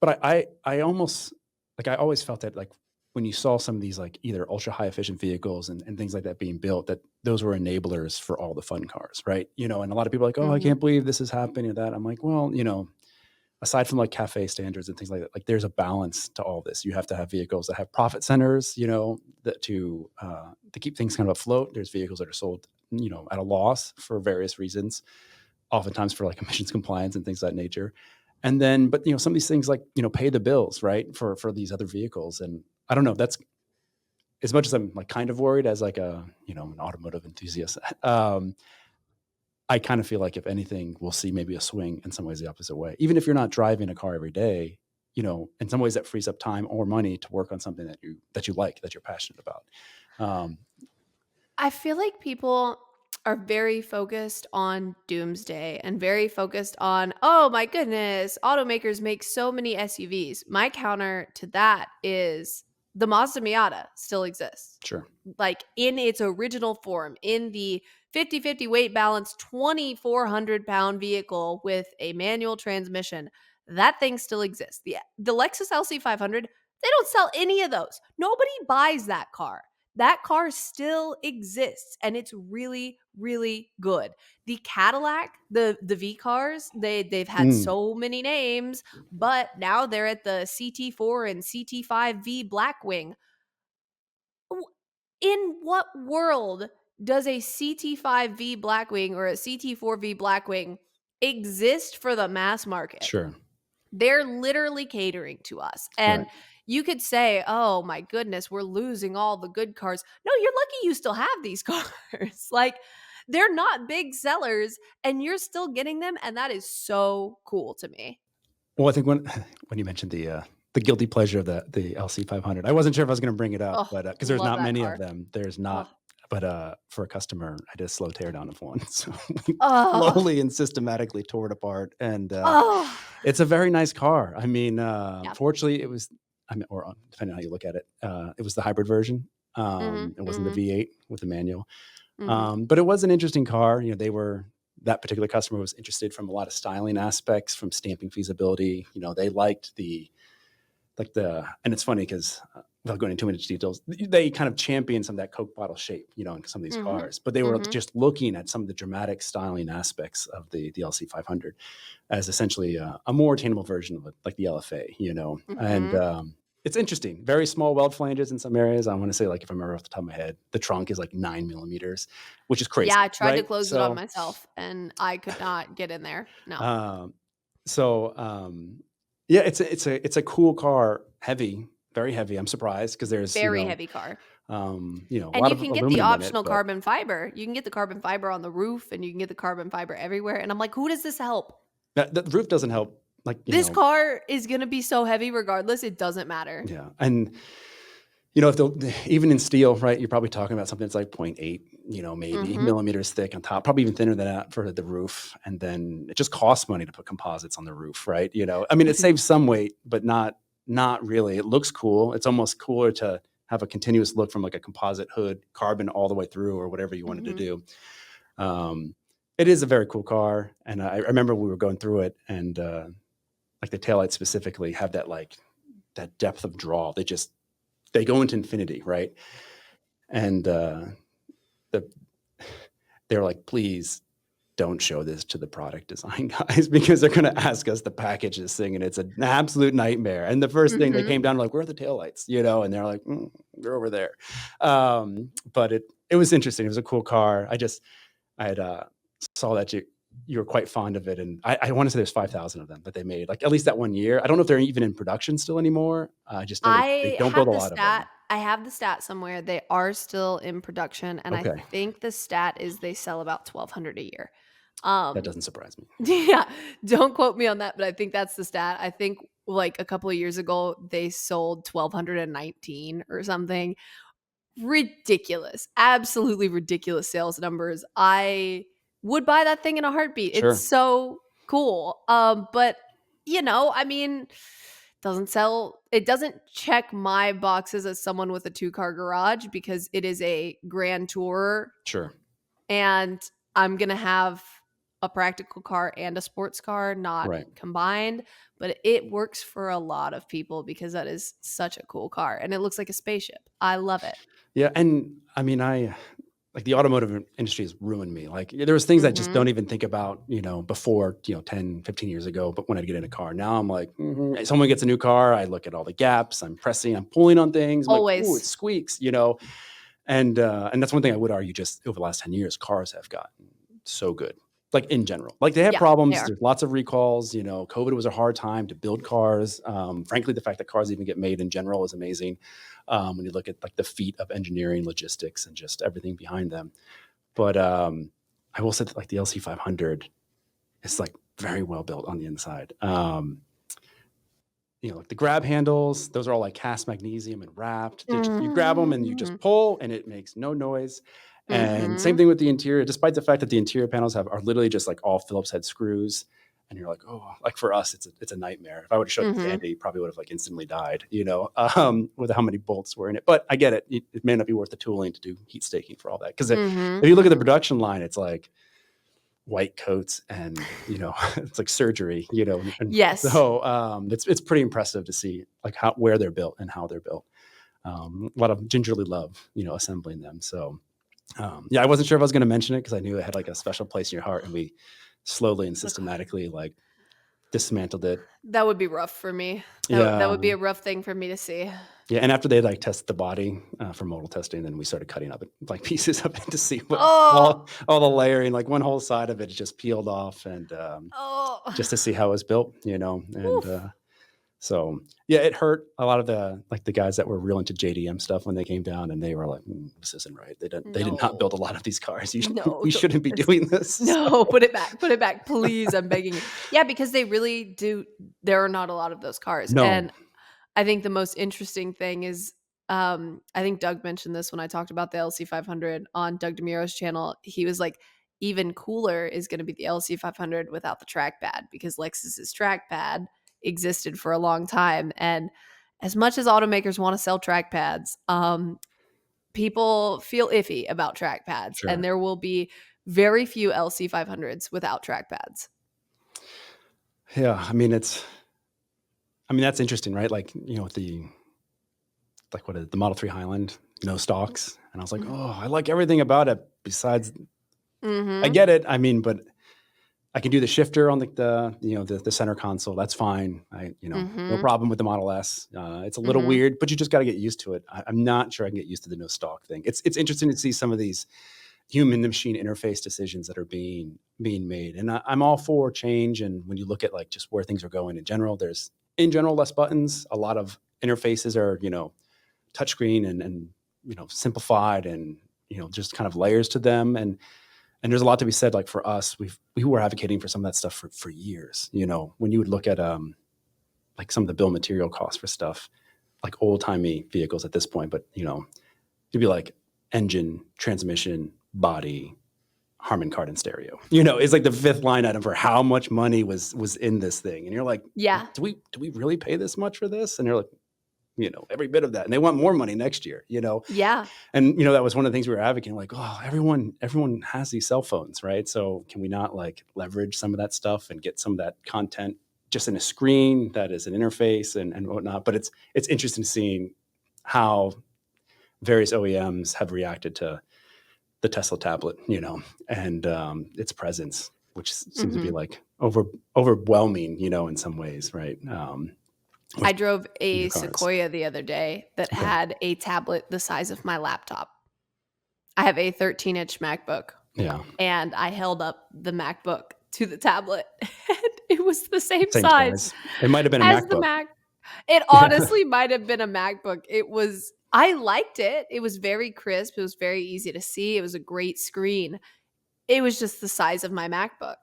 But I almost like, I always felt that, like, when you saw some of these, like, either ultra high efficient vehicles and things like that being built, that those were enablers for all the fun cars, right? And a lot of people are like, "Oh, I Mhm. can't believe this is happening," or that. I'm like, "Well, aside from, like, cafe standards and things like that, like, there's a balance to all this. You have to have vehicles that have profit centers, that to keep things kind of afloat. There's vehicles that are sold, at a loss for various reasons, oftentimes for, like, emissions compliance and things of that nature. And then but, some of these things, like, pay the bills, right, for these other vehicles. And I don't know, that's as much as I'm, like, kind of worried as, like, an automotive enthusiast. I kind of feel like, if anything, we'll see maybe a swing in some ways the opposite way. Even if you're not driving a car every day, in some ways that frees up time or money to work on something that you like, that you're passionate about. Um, I feel like people are very focused on doomsday and very focused on, oh my goodness, automakers make so many SUVs. My counter to that is the Mazda Miata still exists. sure. Like in its original form, in the 50-50 weight balance, 2,400-pound vehicle with a manual transmission. That thing still exists. The Lexus LC500, they don't sell any of those. Nobody buys that car. That car still exists and it's really, really good. The Cadillac, the V cars, they've had Mm, so many names, but now they're at the CT4 and CT5V Blackwing. W- In what world does a CT5V Blackwing or a CT4V Blackwing exist for the mass market? sure. They're literally catering to us. And Right. you could say, "Oh my goodness, we're losing all the good cars." No, you're lucky you still have these cars. Like they're not big sellers and you're still getting them and that is so cool to me. Well, I think when when you mentioned the guilty pleasure of the LC500, I wasn't sure if I was gonna bring it up, Oh, but, because there's love not that many of car. them. There's not. Oh. But, for a customer, I did a slow teardown of one. So we Oh. slowly and systematically tore it apart, and, Oh. it's a very nice car. I mean, Yeah. fortunately, depending on how you look at it, it was the hybrid version. Mhm. It wasn't the Mhm. V8 with the manual. Mhm. But it was an interesting car. That particular customer was interested from a lot of styling aspects, from stamping feasibility. They liked and it's funny because, without going into too much details, they kind of championed some of that Coke bottle shape, in some of these Mhm. cars. But they were Mhm. just looking at some of the dramatic styling aspects of the LC500 as essentially a more attainable version of it, like the LFA, and Mhm. it's interesting. Very small weld flanges in some areas. I want to say, like, if I remember off the top of my head, the trunk is like 9 millimeters, which is Yeah, I crazy, tried to right? close it on myself and I could not get in there. No. Um, so yeah, it's a cool car, heavy, very heavy. I'm surprised because there's Very heavy car. a And lot you of can get the aluminum in it, optional but carbon fiber. You can get the carbon fiber on the roof and you can get the carbon fiber everywhere. And I'm like, who does this help? the roof doesn't help. Like, This car is gonna be so heavy regardless, it doesn't matter. yeah, and if even in steel, right, you're probably talking about something that's like point 0.8, maybe Mhm. millimeters thick on top, probably even thinner than that for the roof. And then it just costs money to put composites on the roof, right? I mean, it saves some weight, but not really. It looks cool. It's almost cooler to have a continuous look from, like, a composite hood, carbon all the way through, or whatever you wanted to Mhm. do. Um, it is a very cool car, and I remember we were going through it, and like the taillights specifically have that depth of draw. They go into infinity, right? And the they're like, please don't show this to the product design guys, because they're going to ask us to package this thing, and it's an absolute nightmare. And the first thing they Mhm. came down, like, where are the taillights? And they're like, they're over there. But it was interesting. It was a cool car. I had saw that you were quite fond of it, and I want to say there's 5,000 of them that they made, like, at least that one year. I don't know if they're even in production still anymore. I just know they I don't build have a the lot of stat them. I have the stat somewhere. They are still in production, and I Okay, think the stat is they sell about 1,200 a year. that Um, doesn't surprise me. yeah, don't quote me on that, but I think that's the stat. I think, like, a couple of years ago, they sold 1,219 or something. Ridiculous. Absolutely ridiculous sales numbers. I would buy that thing in a heartbeat. It's Sure. so cool. But I mean, it doesn't check my boxes as someone with a two-car garage because it is a grand tourer Sure. and I'm going to have a practical car and a sports car, not Right. combined, but it works for a lot of people because that is such a cool car and it looks like a spaceship. I love it. Yeah, and I mean, I like the automotive industry has ruined me. Like there was things I just don't Mhm. even think about, before, 10, 15 years ago, but when I get in a car, now I'm like, someone gets a new car, I look at all the gaps, I'm pressing, I'm pulling on things. I'm like, "Ooh, it Always. squeaks." And that's one thing I would argue just over the last 10 years, cars have gotten so good. Like in general. Like they have Yeah, they problems. are. There's lots of recalls. COVID was a hard time to build cars. Frankly, the fact that cars even get made in general is amazing. When you look at like the feat of engineering, logistics, and just everything behind them. But I will say that like the LC 500 is like very well built on the inside. Like the grab handles, those are all like cast magnesium and wrapped. You grab them and you just Mhm. pull and it makes no noise. And same Mhm. thing with the interior, despite the fact that the interior panels are literally just like all Phillips head screws. And you're like, oh, like for us, it's a nightmare. If I would have showed Mhm. Sandy, he probably would have like instantly died, with how many bolts were in it. But I get it. It may not be worth the tooling to do heat staking for all that. Because if Mhm. you look at the Mhm. production line, it's like white coats and it's like surgery, and Yes. so it's pretty impressive to see like where they're built and how they're built. A lot of gingerly love assembling them. So yeah, I wasn't sure if I was going to mention it because I knew it had like a special place in your heart, and we slowly and systematically like dismantled it. That would be rough for me. That Yeah. would be a rough thing for me to see. Yeah, and after they like tested the body for modal testing, then we started cutting up like pieces of it to see what Oh. all the layering, like one whole side of it just peeled off, and Oh. just to see how it was built, and Oof. so yeah, it hurt a lot of the guys that were real into JDM stuff when they came down, and they were like, "This isn't right. They did not build a No. lot of these cars. No, We don't shouldn't be it's doing this." no, put it back, put it back, please, I'm begging you. Yeah, because they really do there are not a lot of those cars, No, and I think the most interesting thing is, I think Doug mentioned this when I talked about the LC 500 on Doug DeMuro's channel. He was like, even cooler is gonna be the LC 500 without the trackpad because Lexus's trackpad existed for a long time, and as much as automakers wanna sell trackpads, people feel iffy about trackpads, and sure. there will be very few LC 500s without trackpads. Yeah, I mean that's interesting, right? Like with the like what is it, the Model 3 Highland, no stalks, and I was like, Mhm. oh, I like everything about it besides. I Mhm. get it. I mean, but I can do the shifter on the center console. That's fine. No Mhm. problem with the Model S. It's a little Mhm. weird, but you just got to get used to it. I'm not sure I can get used to the no stock thing. It's interesting to see some of these human to machine interface decisions that are being made, and I'm all for change. And when you look at like just where things are going in general, there's in general less buttons. A lot of interfaces are touchscreen and simplified, and just kind of layers to them, and there's a lot to be said. Like for us, we were advocating for some of that stuff for years. When you would look at like some of the bill of material costs for stuff like old timey vehicles at this point, but you'd be like engine, transmission, body, Harman Kardon stereo. It's like the fifth line item for how much money was in this thing, and you're like, Yeah. do we really pay this much for this? And you're like, every bit of that, and they want more money next year. Yeah. And that was one of the things we were advocating, like, oh, everyone has these cell phones, right? So can we not like leverage some of that stuff and get some of that content just in a screen that is an interface and whatnot? But it's interesting seeing how various OEMs have reacted to the Tesla tablet, and its presence, which seems to be Mhm. like overwhelming, in some ways, right? I With drove new a cars. Sequoia the other day that Okay. had a tablet the size of my laptop. I have a 13-inch MacBook, Yeah. and I held up the MacBook to the tablet, and it was the same Same size size. It might have been a as the MacBook. Mac. It Yeah. honestly might have been a MacBook. I liked it. It was very crisp. It was very easy to see. It was a great screen. It was just the size of my MacBook.